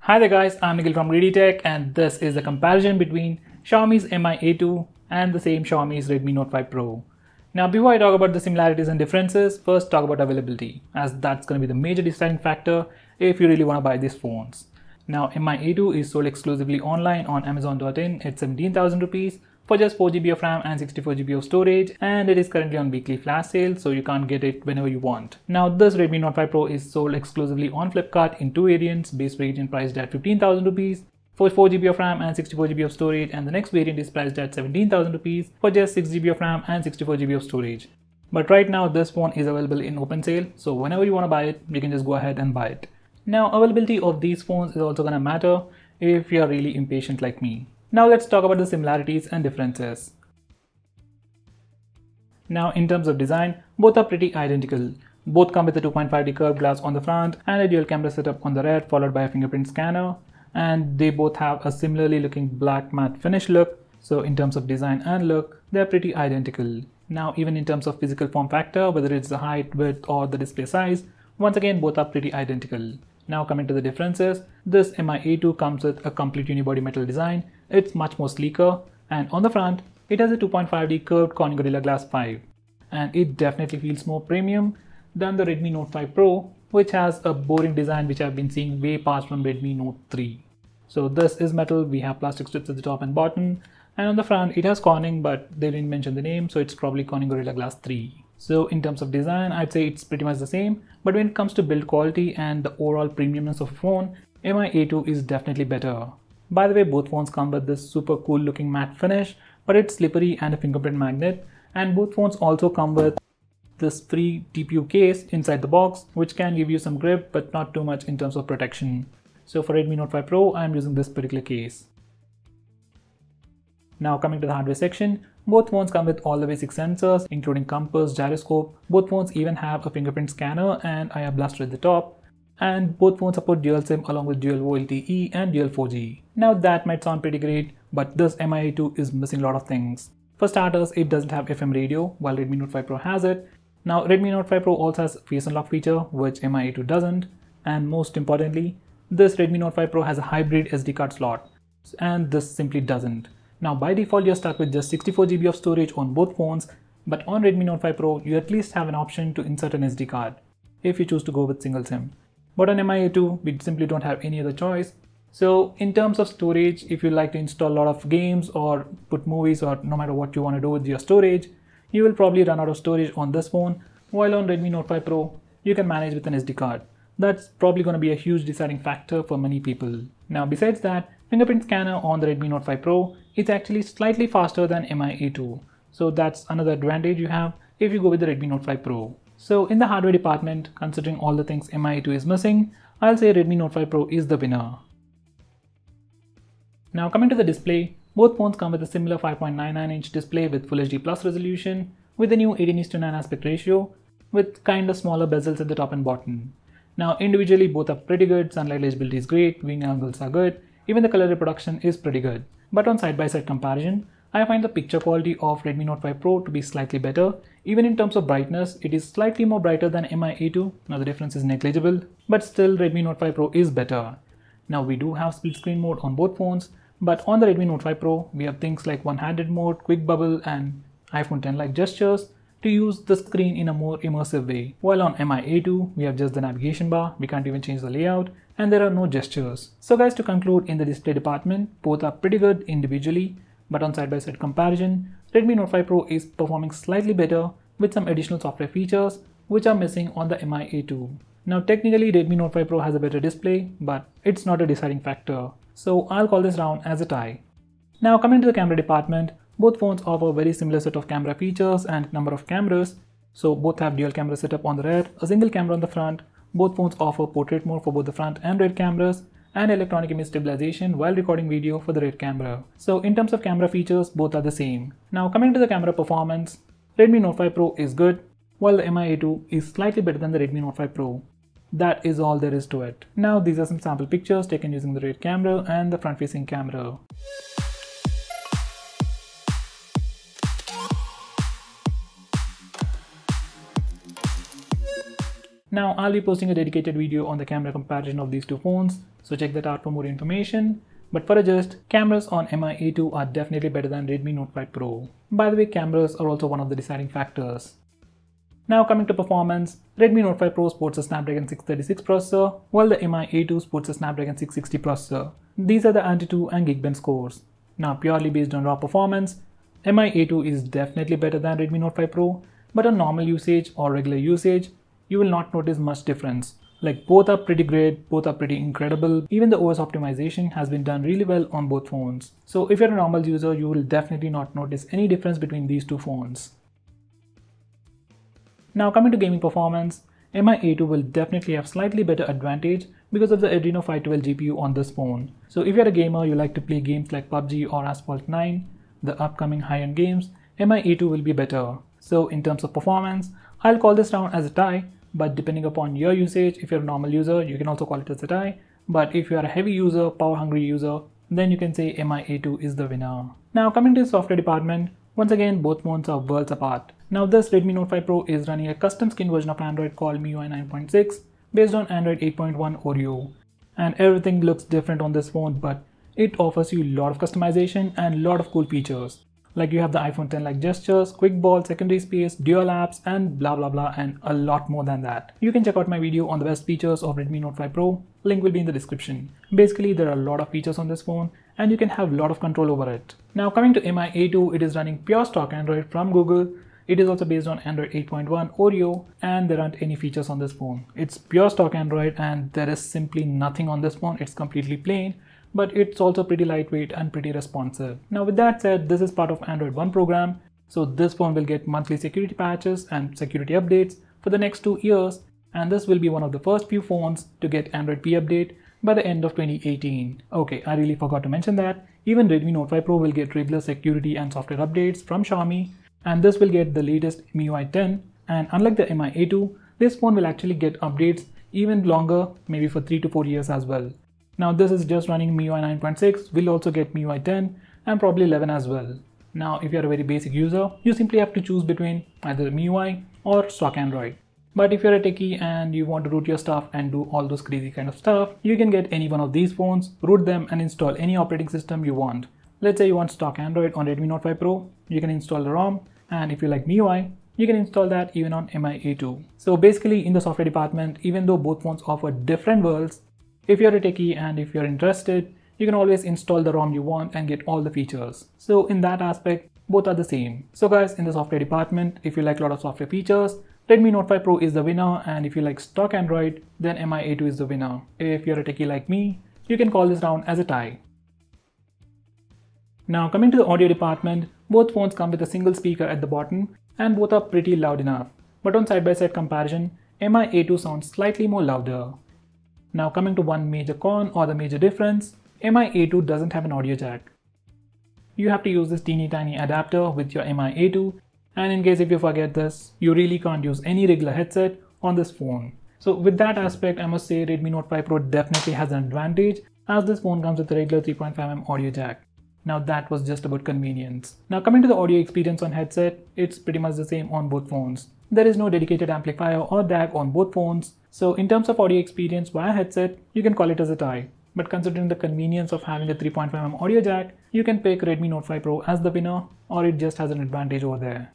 Hi there guys, I'm Nikhil from GreedyTech and this is a comparison between Xiaomi's Mi A2 and the same Xiaomi's Redmi Note 5 Pro. Now before I talk about the similarities and differences, first talk about availability, as that's going to be the major deciding factor if you really want to buy these phones. Now Mi A2 is sold exclusively online on Amazon.in at 17,000 rupees for just 4GB of RAM and 64GB of storage, and it is currently on weekly flash sale, so you can't get it whenever you want. Now this Redmi Note 5 Pro is sold exclusively on Flipkart in two variants, base variant priced at 15,000 rupees for 4GB of RAM and 64GB of storage, and the next variant is priced at 17,000 rupees for just 6GB of RAM and 64GB of storage. But right now this phone is available in open sale, so whenever you want to buy it, you can just go ahead and buy it. Now availability of these phones is also going to matter if you are really impatient like me. Now let's talk about the similarities and differences. Now in terms of design, both are pretty identical. Both come with a 2.5D curved glass on the front and a dual camera setup on the rear, followed by a fingerprint scanner, and they both have a similarly looking black matte finish look. So in terms of design and look, they're pretty identical. Now even in terms of physical form factor, whether it's the height, width or the display size, once again both are pretty identical. Now coming to the differences, this Mi A2 comes with a complete unibody metal design. It's much more sleeker, and on the front it has a 2.5D curved Corning Gorilla Glass 5, and it definitely feels more premium than the Redmi Note 5 Pro, which has a boring design which I've been seeing way past from Redmi Note 3. So this is metal, we have plastic strips at the top and bottom, and on the front it has Corning, but they didn't mention the name, so it's probably Corning Gorilla Glass 3. So in terms of design, I'd say it's pretty much the same, but when it comes to build quality and the overall premiumness of a phone, Mi A2 is definitely better. By the way, both phones come with this super cool looking matte finish, but it's slippery and a fingerprint magnet, and both phones also come with this free TPU case inside the box, which can give you some grip but not too much in terms of protection. So for Redmi Note 5 Pro, I'm using this particular case. Now coming to the hardware section, both phones come with all the basic sensors including compass, gyroscope. Both phones even have a fingerprint scanner and IR blaster at the top. And both phones support dual SIM along with dual VoLTE and dual 4G. Now that might sound pretty great, but this Mi A2 is missing a lot of things. For starters, it doesn't have FM radio while Redmi Note 5 Pro has it. Now Redmi Note 5 Pro also has face unlock feature which Mi A2 doesn't. And most importantly, this Redmi Note 5 Pro has a hybrid SD card slot, and this simply doesn't. Now by default you're stuck with just 64GB of storage on both phones, but on Redmi Note 5 Pro you at least have an option to insert an SD card if you choose to go with single SIM. But on Mi A2 we simply don't have any other choice. So in terms of storage, if you like to install a lot of games or put movies or no matter what you want to do with your storage, you will probably run out of storage on this phone, while on Redmi Note 5 Pro you can manage with an SD card. That's probably going to be a huge deciding factor for many people. Now besides that, fingerprint scanner on the Redmi Note 5 Pro is actually slightly faster than Mi A2. So that's another advantage you have if you go with the Redmi Note 5 Pro. So in the hardware department, considering all the things Mi A2 is missing, I'll say Redmi Note 5 Pro is the winner. Now coming to the display, both phones come with a similar 5.99-inch display with Full HD Plus resolution with the new 18:9 aspect ratio with kind of smaller bezels at the top and bottom. Now individually both are pretty good, sunlight legibility is great, viewing angles are good, even the color reproduction is pretty good. But on side-by-side comparison, I find the picture quality of Redmi Note 5 Pro to be slightly better. Even in terms of brightness, it is slightly more brighter than Mi A2. Now the difference is negligible, but still Redmi Note 5 Pro is better. Now we do have split screen mode on both phones, but on the Redmi Note 5 Pro, we have things like one-handed mode, quick bubble and iPhone 10-like gestures to use the screen in a more immersive way. While on Mi A2, we have just the navigation bar, we can't even change the layout, and there are no gestures. So guys, to conclude, in the display department, both are pretty good individually, but on side-by-side comparison, Redmi Note 5 Pro is performing slightly better with some additional software features which are missing on the Mi A2. Now technically Redmi Note 5 Pro has a better display, but it's not a deciding factor. So I'll call this round as a tie. Now coming to the camera department, both phones offer a very similar set of camera features and number of cameras. So both have dual camera setup on the rear, a single camera on the front. Both phones offer portrait mode for both the front and rear cameras, and electronic image stabilization while recording video for the rear camera. So in terms of camera features, both are the same. Now coming to the camera performance, Redmi Note 5 Pro is good, while the Mi A2 is slightly better than the Redmi Note 5 Pro. That is all there is to it. Now these are some sample pictures taken using the rear camera and the front facing camera. Now I'll be posting a dedicated video on the camera comparison of these two phones, so check that out for more information. But for a gist, cameras on Mi A2 are definitely better than Redmi Note 5 Pro. By the way, cameras are also one of the deciding factors. Now coming to performance, Redmi Note 5 Pro sports a Snapdragon 636 processor, while the Mi A2 sports a Snapdragon 660 processor. These are the Antutu and Geekbench scores. Now purely based on raw performance, Mi A2 is definitely better than Redmi Note 5 Pro, but on normal usage or regular usage, you will not notice much difference. Like both are pretty great, both are pretty incredible. Even the OS optimization has been done really well on both phones. So if you're a normal user, you will definitely not notice any difference between these two phones. Now coming to gaming performance, Mi A2 will definitely have slightly better advantage because of the Adreno 512 GPU on this phone. So if you're a gamer, you like to play games like PUBG or Asphalt 9, the upcoming high-end games, Mi A2 will be better. So in terms of performance, I'll call this round as a tie. But depending upon your usage, if you're a normal user, you can also call it as a tie. But if you are a heavy user, power-hungry user, then you can say Mi A2 is the winner. Now coming to the software department, once again both phones are worlds apart. Now this Redmi Note 5 Pro is running a custom skin version of Android called MIUI 9.6 based on Android 8.1 Oreo. And everything looks different on this phone, but it offers you a lot of customization and a lot of cool features. Like you have the iPhone 10 like gestures, quick ball, secondary space, dual apps, and blah blah blah, and a lot more than that. You can check out my video on the best features of Redmi Note 5 Pro, link will be in the description. Basically there are a lot of features on this phone and you can have a lot of control over it. Now coming to Mi A2, it is running pure stock Android from Google. It is also based on Android 8.1 Oreo and there aren't any features on this phone. It's pure stock Android and there is simply nothing on this phone, it's completely plain. But it's also pretty lightweight and pretty responsive. Now with that said, this is part of Android One program, so this phone will get monthly security patches and security updates for the next 2 years, and this will be one of the first few phones to get Android P update by the end of 2018. Okay, I really forgot to mention that even Redmi Note 5 Pro will get regular security and software updates from Xiaomi, and this will get the latest MIUI 10, and unlike the Mi A2, this phone will actually get updates even longer, maybe for 3 to 4 years as well. Now this is just running MIUI 9.6, will also get MIUI 10 and probably 11 as well. Now if you're a very basic user, you simply have to choose between either MIUI or stock Android. But if you're a techie and you want to root your stuff and do all those crazy kind of stuff, you can get any one of these phones, root them and install any operating system you want. Let's say you want stock Android on Redmi Note 5 Pro, you can install the ROM, and if you like MIUI, you can install that even on Mi A2. So basically in the software department, even though both phones offer different worlds, if you're a techie and if you're interested, you can always install the ROM you want and get all the features. So in that aspect, both are the same. So guys, in the software department, if you like a lot of software features, Redmi Note 5 Pro is the winner, and if you like stock Android, then Mi A2 is the winner. If you're a techie like me, you can call this round as a tie. Now coming to the audio department, both phones come with a single speaker at the bottom and both are pretty loud enough. But on side-by-side comparison, Mi A2 sounds slightly more louder. Now coming to one major con or the major difference, Mi A2 doesn't have an audio jack. You have to use this teeny tiny adapter with your Mi A2, and in case if you forget this, you really can't use any regular headset on this phone. So with that aspect, I must say Redmi Note 5 Pro definitely has an advantage, as this phone comes with a regular 3.5mm audio jack. Now that was just about convenience. Now coming to the audio experience on headset, it's pretty much the same on both phones. There is no dedicated amplifier or DAC on both phones. So in terms of audio experience via headset, you can call it as a tie. But considering the convenience of having a 3.5mm audio jack, you can pick Redmi Note 5 Pro as the winner, or it just has an advantage over there.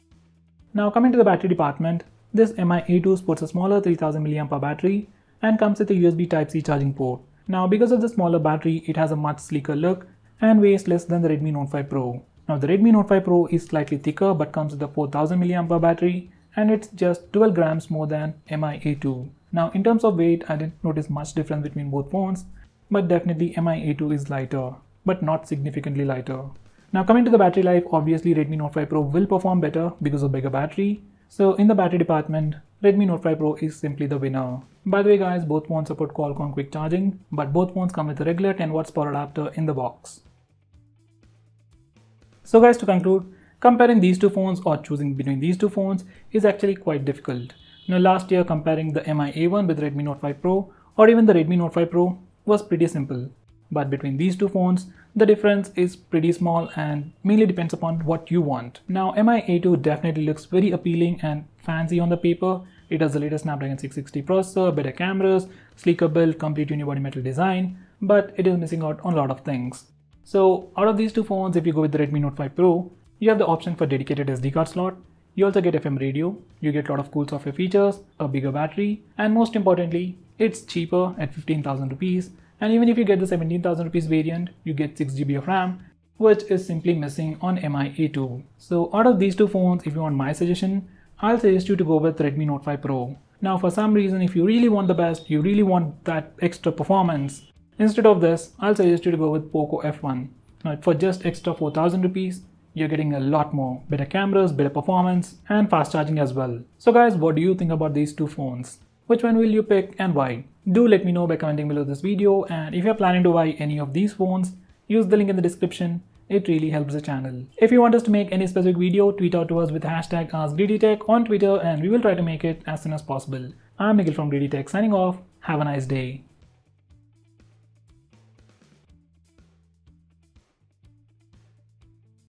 Now coming to the battery department, this Mi A2 sports a smaller 3000 mAh battery and comes with a USB Type-C charging port. Now because of the smaller battery, it has a much sleeker look and weighs less than the Redmi Note 5 Pro. Now the Redmi Note 5 Pro is slightly thicker but comes with a 4000 mAh battery, and it's just 12 grams more than Mi A2. Now in terms of weight, I didn't notice much difference between both phones, but definitely Mi A2 is lighter, but not significantly lighter. Now coming to the battery life, obviously Redmi Note 5 Pro will perform better because of bigger battery. So in the battery department, Redmi Note 5 Pro is simply the winner. By the way guys, both phones support Qualcomm quick charging, but both phones come with a regular 10 watts power adapter in the box. So guys, to conclude, comparing these two phones or choosing between these two phones is actually quite difficult. Now last year comparing the Mi A1 with Redmi Note 5 Pro or even the Redmi Note 5 Pro was pretty simple. But between these two phones, the difference is pretty small and mainly depends upon what you want. Now Mi A2 definitely looks very appealing and fancy on the paper, It has the latest Snapdragon 660 processor, better cameras, sleeker build, complete unibody metal design, but it is missing out on a lot of things. So out of these two phones, if you go with the Redmi Note 5 Pro, you have the option for dedicated SD card slot. You also get FM radio, you get a lot of cool software features, a bigger battery, and most importantly, it's cheaper at 15,000 rupees. And even if you get the 17,000 rupees variant, you get 6GB of RAM, which is simply missing on MI A2. So out of these two phones, if you want my suggestion, I'll suggest you to go with Redmi Note 5 Pro. Now for some reason, if you really want the best, you really want that extra performance, instead of this, I'll suggest you to go with Poco F1. Now for just extra 4,000 rupees, you're getting a lot more. Better cameras, better performance, and fast charging as well. So guys, what do you think about these two phones? Which one will you pick and why? Do let me know by commenting below this video, and if you're planning to buy any of these phones, use the link in the description. It really helps the channel. If you want us to make any specific video, tweet out to us with hashtag AskGreedyTech on Twitter and we will try to make it as soon as possible. I'm Nikhil from GreedyTech signing off. Have a nice day.